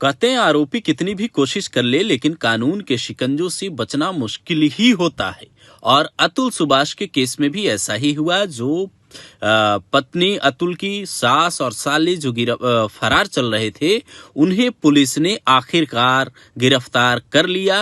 कहते हैं आरोपी कितनी भी कोशिश कर ले लेकिन कानून के शिकंजों से बचना मुश्किल ही होता है। और अतुल सुभाष के केस में भी ऐसा ही हुआ। जो पत्नी अतुल की सास और साली जो फरार चल रहे थे, उन्हें पुलिस ने आखिरकार गिरफ्तार कर लिया।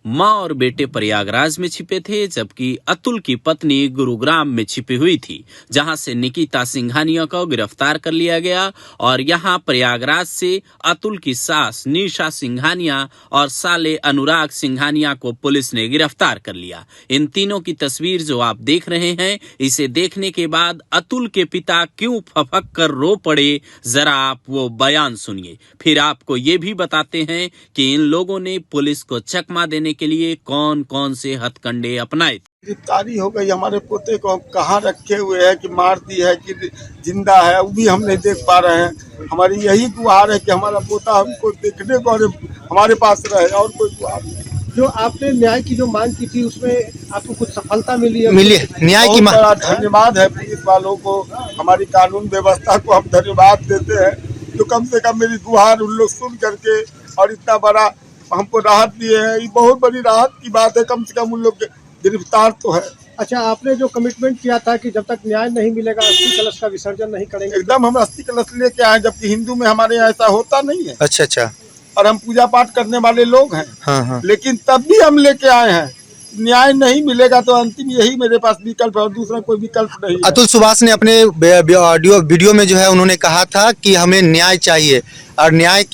मां और बेटे प्रयागराज में छिपे थे, जबकि अतुल की पत्नी गुरुग्राम में छिपी हुई थी, जहां से निकिता सिंघानिया को गिरफ्तार कर लिया गया। और यहां प्रयागराज से अतुल की सास निशा सिंघानिया और साले अनुराग सिंघानिया को पुलिस ने गिरफ्तार कर लिया। इन तीनों की तस्वीर जो आप देख रहे हैं, इसे देखने के बाद अतुल के पिता क्यों फफक कर रो पड़े, जरा आप वो बयान सुनिए। फिर आपको ये भी बताते हैं कि इन लोगों ने पुलिस को चकमा देने के लिए कौन कौन से हथकंडे अपनाए। गिरफ्तारी हो गई। हमारे पोते को कहाँ रखे हुए हैं, कि मार दी है कि जिंदा है, वो भी हम नहीं देख पा रहे हैं। हमारी यही गुहार है कि हमारा पोता हमको देखने को और हमारे पास रहे, और कोई गुहार नहीं। जो आपने न्याय की जो मांग की थी, उसमें आपको कुछ सफलता मिली है? न्याय की मांग। धन्यवाद है पुलिस वालों को, हमारी कानून व्यवस्था को हम धन्यवाद देते हैं, जो कम से कम मेरी गुहार उन लोग सुन करके और इतना बड़ा हमको राहत दिए हैं। ये बहुत बड़ी राहत की बात है, कम से कम उन लोग गिरफ्तार तो है। अच्छा, आपने जो कमिटमेंट किया था कि जब तक न्याय नहीं मिलेगा अस्थि कलश का विसर्जन नहीं करेंगे? एकदम हम अस्थि कलश लेके आए, जबकि हिंदू में हमारे यहाँ ऐसा होता नहीं है। अच्छा। और हम पूजा पाठ करने वाले लोग हैं। हाँ। लेकिन तब भी हम लेके आए हैं। न्याय नहीं मिलेगा तो अंतिम यही मेरे पास विकल्प है, और दूसरा कोई विकल्प नहीं है। अतुल सुभाष ने अपने वीडियो में जो है उन्होंने कहा था कि हमें न्याय चाहिए, और न्याय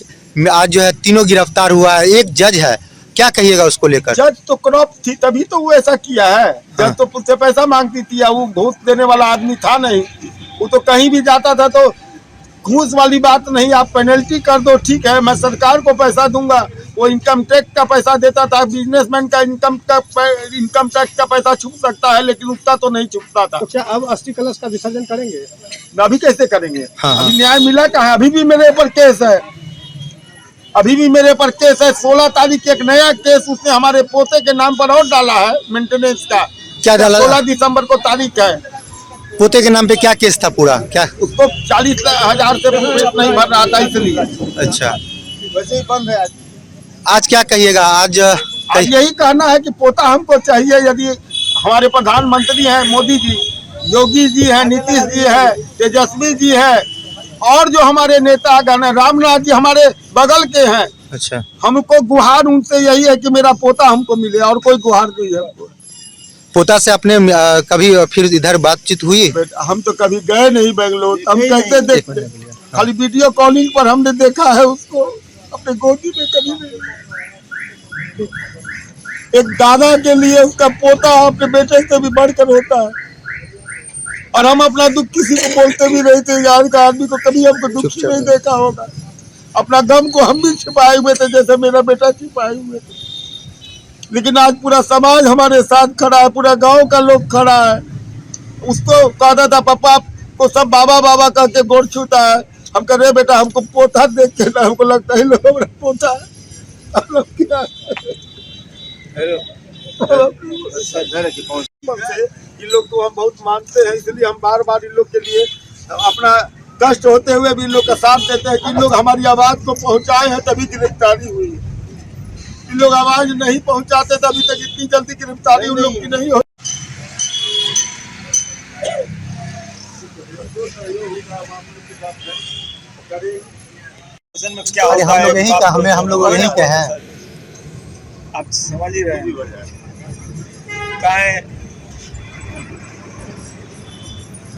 आज जो है तीनों गिरफ्तार हुआ है। एक जज है, क्या कहिएगा उसको लेकर? जज तो करप्ट थी, तभी तो वो ऐसा किया है। जज तो उससे पैसा मांगती थी, वो घूस देने वाला आदमी था नहीं। वो तो कहीं भी जाता था तो घूस वाली बात नहीं, आप पेनल्टी कर दो, ठीक है, मैं सरकार को पैसा दूंगा। वो इनकम टैक्स का पैसा देता था। बिजनेसमैन का इनकम टैक्स का पैसा छुप सकता है, लेकिन उसका तो नहीं छुपता था। अच्छा, अब अस्थि कलश का विसर्जन करेंगे? अभी कैसे करेंगे? हाँ। अभी न्याय मिला कहाँ? अभी भी मेरे ऊपर केस है, अभी भी मेरे पर केस है। 16 तारीख एक नया केस उसने हमारे पोते के नाम पर और डाला है, मेंटेनेंस का। क्या डाला? 16 दिसंबर को तारीख है। पोते के नाम पे क्या केस था पूरा? क्या उसको 40,000 से नहीं भर रहा था, इसलिए। अच्छा, वैसे ही बंद है। आज क्या कहिएगा? आज यही कहना है कि पोता हमको चाहिए। यदि हमारे प्रधानमंत्री हैं मोदी जी, योगी जी हैं, नीतीश जी है, तेजस्वी जी है, और जो हमारे नेतागण हैं, रामनाथ जी हमारे बगल के हैं। अच्छा, हमको गुहार उनसे यही है कि मेरा पोता हमको मिले, और कोई गुहार नहीं है हमको। पोता से आपने कभी फिर इधर बातचीत हुई? हम तो कभी गए नहीं बेंगलोर, हम कैसे देखते? खाली वीडियो कॉलिंग पर हमने देखा है उसको, अपने गोदी में कभी नहीं। एक दादा के लिए उसका पोता अपने बेटे से भी बढ़कर होता है। और हम अपना दुख किसी को बोलते भी नहीं थे। यार का आदमी को कभी हमको दुखी नहीं देखा होगा। अपना गम को हम भी छिपाए हुए थे, जैसे मेरा बेटा छिपाए हुए थे। लेकिन आज पूरा समाज हमारे साथ खड़ा है, पूरा गांव का लोग खड़ा है। उसको कहता था पापा को सब बाबा बाबा करके गोड़ छूता है। हम कह रहे बेटा, हमको पोता देख के ना हमको लगता है लोग हमारा पोता है। हम लोग क्या इन लोग को हम बहुत मानते हैं, इसलिए हम बार बार इन लोग के लिए अपना कष्ट होते हुए भी इन लोग का साथ देते हैं कि इन लोग हमारी आवाज को पहुंचाए हैं, तभी गिरफ्तारी हुई। इन लोग आवाज नहीं पहुंचाते तो अभी तक इतनी जल्दी गिरफ्तारी उन लोग की नहीं हो। हम लोग यहीं के हैं, आप समझ ही रहे हैं। क्या है?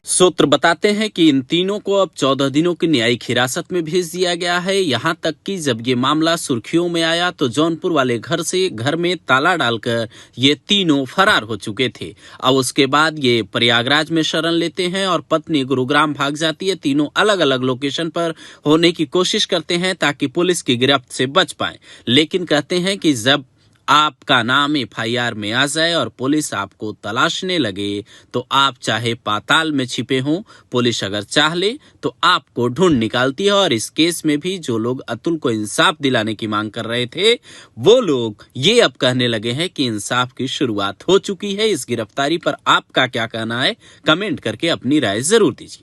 सूत्र बताते हैं कि इन तीनों को अब 14 दिनों की न्यायिक हिरासत में भेज दिया गया है। यहां तक कि जब ये मामला सुर्खियों में आया तो जौनपुर वाले घर में ताला डालकर ये तीनों फरार हो चुके थे। अब उसके बाद ये प्रयागराज में शरण लेते हैं और पत्नी गुरुग्राम भाग जाती है। तीनों अलग अलग लोकेशन पर होने की कोशिश करते हैं ताकि पुलिस की गिरफ्त से बच पाए, लेकिन कहते हैं कि जब आपका नाम FIR में आ जाए और पुलिस आपको तलाशने लगे तो आप चाहे पाताल में छिपे हों, पुलिस अगर चाह ले तो आपको ढूंढ निकालती है। और इस केस में भी जो लोग अतुल को इंसाफ दिलाने की मांग कर रहे थे, वो लोग ये अब कहने लगे हैं कि इंसाफ की शुरुआत हो चुकी है। इस गिरफ्तारी पर आपका क्या कहना है? कमेंट करके अपनी राय जरूर दीजिए।